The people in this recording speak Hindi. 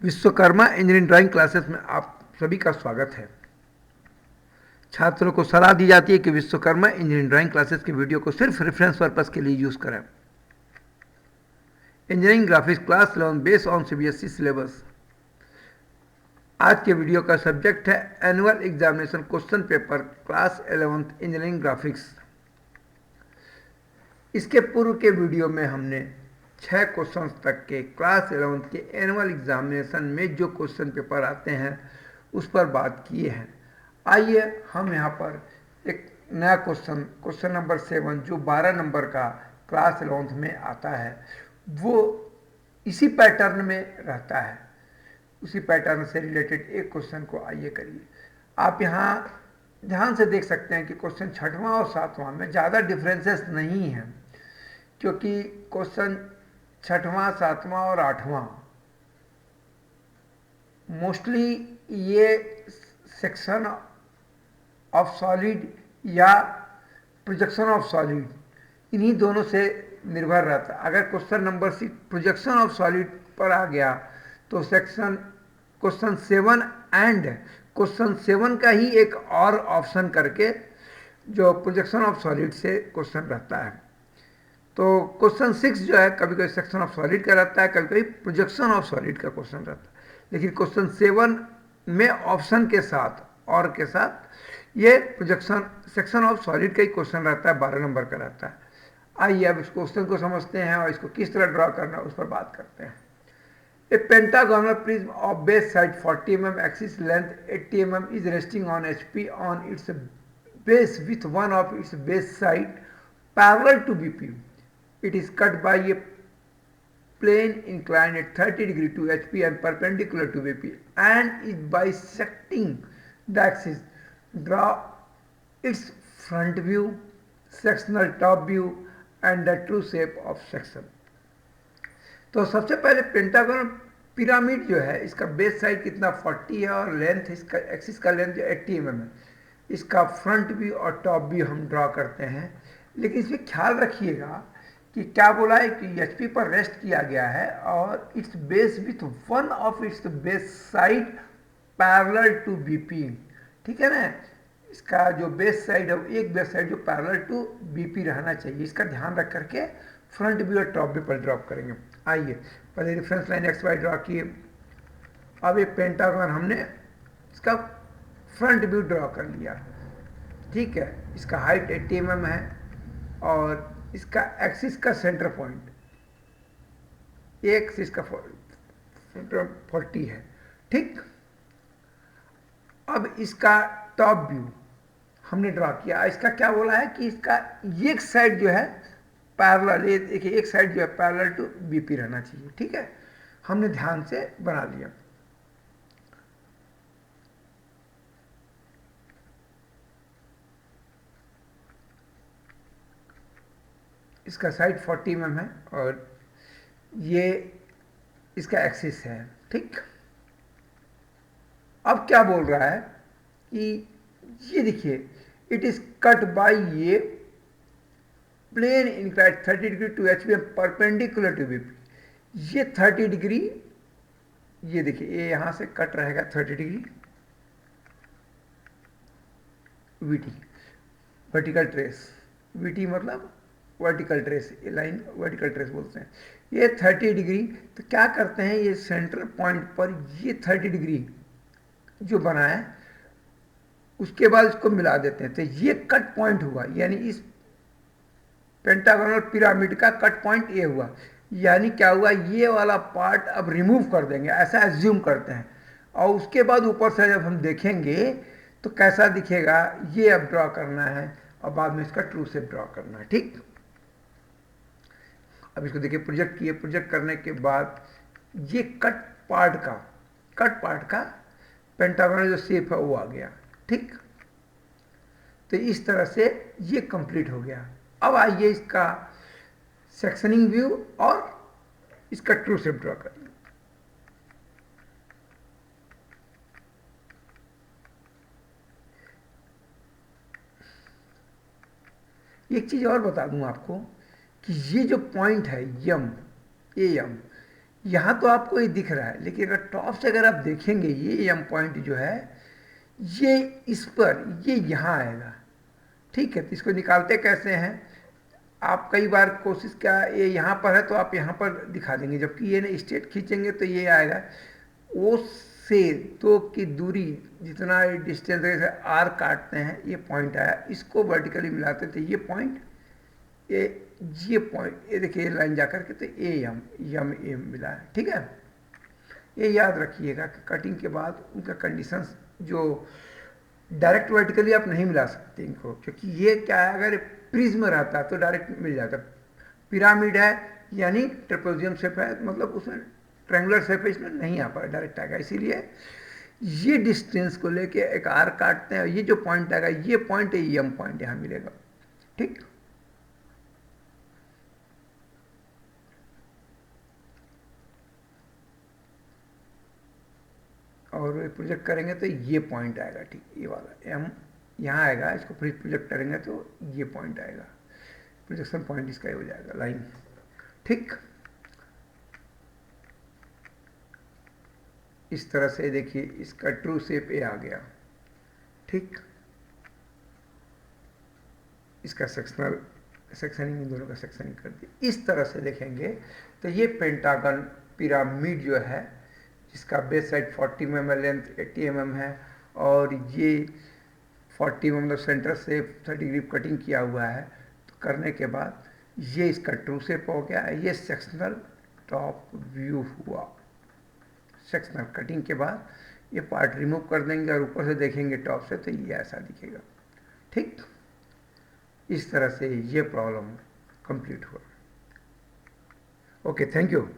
विश्वकर्मा इंजीनियरिंग ड्राइंग क्लासेस में आप सभी का स्वागत है। छात्रों को सलाह दी जाती है कि विश्वकर्मा इंजीनियरिंग ड्राइंग क्लासेस के वीडियो को सिर्फ रेफरेंस पर्पस के लिए यूज करें। Engineering graphics class 11 based on CBSE syllabus. आज के वीडियो का सब्जेक्ट है annual examination question paper class 11 engineering graphics. इसके पूर्व के वीडियो में हमने 6 क्वेश्चन तक के क्लास 11 के एनुअल एग्जामिनेशन में जो क्वेश्चन पेपर आते हैं उस पर बात किए हैं। आइए हम यहाँ पर एक नया क्वेश्चन नंबर 7 जो 12 नंबर का क्लास 11 में आता है वो इसी पैटर्न में रहता है। उसी पैटर्न से रिलेटेड एक क्वेश्चन को आइए करिए। आप यहाँ ध्यान से देख सकते हैं कि क्वेश्चन 6वां और 7वां में ज़्यादा डिफरेंसेस नहीं हैं, क्योंकि क्वेश्चन 6वां 7वां और 8वां मोस्टली ये सेक्शन ऑफ सॉलिड या प्रोजेक्शन ऑफ सॉलिड इन्हीं दोनों से निर्भर रहता है। अगर question number 6 projection of solid पर आ गया तो क्वेश्चन 7 एंड क्वेश्चन 7 का ही एक और ऑप्शन करके जो प्रोजेक्शन ऑफ सॉलिड से क्वेश्चन रहता है। तो क्वेश्चन 6 जो है कभी कभी सेक्शन ऑफ सॉलिड का रहता है, कभी कभी प्रोजेक्शन ऑफ सॉलिड का क्वेश्चन रहता है, लेकिन क्वेश्चन 7 में ऑप्शन के साथ और के साथ ये प्रोजेक्शन सेक्शन ऑफ सॉलिड का ही क्वेश्चन रहता है, 12 नंबर का रहता है। आइए अब इस क्वेश्चन को समझते हैं और इसको किस तरह ड्रॉ करना है उस पर बात करते हैं। A pentagonal prism of base side 40 mm, axis length 80 mm is resting on HP on its base with one of its base side parallel to BP. It is cut by a plane inclined at 30 degree to HP and perpendicular to BP and is bisecting the axis. Draw its front view, sectional top view and the true shape of section. तो सबसे पहले पेंटागन पिरामिड जो है इसका बेस साइड कितना 40 है और लेंथ इसका एक्सिस का लेंथ जो 80 mm है। इसका फ्रंट व्यू और टॉप व्यू हम ड्रॉ करते हैं, लेकिन इसमें ख्याल रखिएगा कि क्या बोला है कि एचपी पर रेस्ट किया गया है और it's base with one of its base side parallel to BP. ठीक है ना, इसका जो बेस साइड है एक बेस साइड जो पैरेलल टू बीपी रहना चाहिए, इसका ध्यान रख करके फ्रंट व्यू और टॉप व्यू पर ड्रॉ करेंगे। आइए पहले reference line X Y draw किए। अब एक पेंटागन हमने इसका फ्रंट व्यू ड्रॉ कर लिया। ठीक है, इसका हाइट 80 mm है और इसका एक्सिस का सेंटर पॉइंट एक्सिस का 40 है। ठीक, अब इसका टॉप व्यू हमने ड्रॉ किया। इसका क्या बोला है कि इसका एक साइड जो है पैरेलल, ये देखिए एक साइड जो है पैरेलल टू बीपी रहना चाहिए। ठीक है, हमने ध्यान से बना लिया। इसका साइड 40 mm है और ये इसका एक्सिस है। ठीक, अब क्या बोल रहा है कि ये देखिए इट इज कट बाय ये plane inclined 30 degree to HP perpendicular to BP. ये 30 डिग्री, ये देखिए ये यहां से कट रहेगा 30 degree VT vertical trace. VT मतलब वर्टिकल ट्रेस, ये लाइन वर्टिकल ट्रेस बोलते हैं। ये 30 डिग्री, तो क्या करते हैं ये सेंटर पॉइंट पर ये 30 डिग्री जो बना है उसके बाद इसको मिला देते हैं, तो ये कट पॉइंट हुआ। यानी इस पेंटागोनल पिरामिड का कट पॉइंट ये हुआ। यानी क्या हुआ, ये वाला पार्ट अब रिमूव कर देंगे, ऐसा एज्यूम करते हैं। और उसके बाद ऊपर से जब हम देखेंगे तो कैसा दिखेगा ये अब ड्रॉ करना है और बाद में इसका ट्रू शेप ड्रॉ करना है। ठीक, अब इसको देखिए प्रोजेक्ट किए। प्रोजेक्ट करने के बाद ये कट पार्ट का पेंटागोनल जो शेप है वो आ गया। ठीक, तो इस तरह से ये कंप्लीट हो गया। अब आइए इसका सेक्शनिंग व्यू और इसका ट्रू शेप ड्रॉ करेंगे। एक चीज और बता दूं आपको कि ये जो पॉइंट है यम, यहाँ तो आपको ये दिख रहा है, लेकिन अगर टॉप से अगर आप देखेंगे ये एम पॉइंट जो है ये इस पर ये यहाँ आएगा। ठीक है, तो इसको निकालते कैसे हैं? आप कई बार कोशिश क्या, ये यहाँ पर है तो आप यहाँ पर दिखा देंगे, जबकि ये ना स्ट्रेट खींचेंगे तो ये आएगा। ओ से दो की दूरी जितना डिस्टेंस है, आर काटते हैं, ये पॉइंट आया, इसको वर्टिकली मिलाते थे, ये पॉइंट, ये ये पॉइंट, ये देखिए ये लाइन जाकर के तो ए एम यम ए मिला है। ठीक है, ये याद रखिएगा कि कटिंग के बाद उनका कंडीशंस जो डायरेक्ट वर्टिकली आप नहीं मिला सकते इनको, क्योंकि ये क्या है, अगर प्रिज्म रहता तो डायरेक्ट मिल जाता। पिरामिड है यानी ट्रेपेजियम शेप है, मतलब उसमें ट्रायंगुलर शेप है, इसमें नहीं आ पा डायरेक्ट आएगा। इसीलिए ये डिस्टेंस को लेके एक आर काटते हैं, और ये जो पॉइंट आएगा ये पॉइंट है, एम पॉइंट यहाँ मिलेगा। ठीक, और प्रोजेक्ट करेंगे तो ये पॉइंट आएगा। ठीक, ये वाला एम यहाँ आएगा, इसको फिर प्रोजेक्ट करेंगे तो ये पॉइंट आएगा, प्रोजेक्शन पॉइंट इसका ही हो जाएगा लाइन। ठीक, इस तरह से देखिए इसका ट्रू शेप ए आ गया। ठीक, इसका सेक्शनिंग, इन दोनों का सेक्शनिंग कर दिया। इस तरह से देखेंगे तो ये पेंटागन पिरामिड जो है, जिसका base side 40 mm length 80 mm है, और ये 40 मतलब सेंटर से 30 डिग्री कटिंग किया हुआ है। तो करने के बाद ये इसका ट्रू शेप हो गया, ये सेक्शनल टॉप व्यू हुआ। सेक्शनल कटिंग के बाद ये पार्ट रिमूव कर देंगे और ऊपर से देखेंगे टॉप से तो ये ऐसा दिखेगा। ठीक, इस तरह से ये प्रॉब्लम कंप्लीट हुआ। Okay, thank you.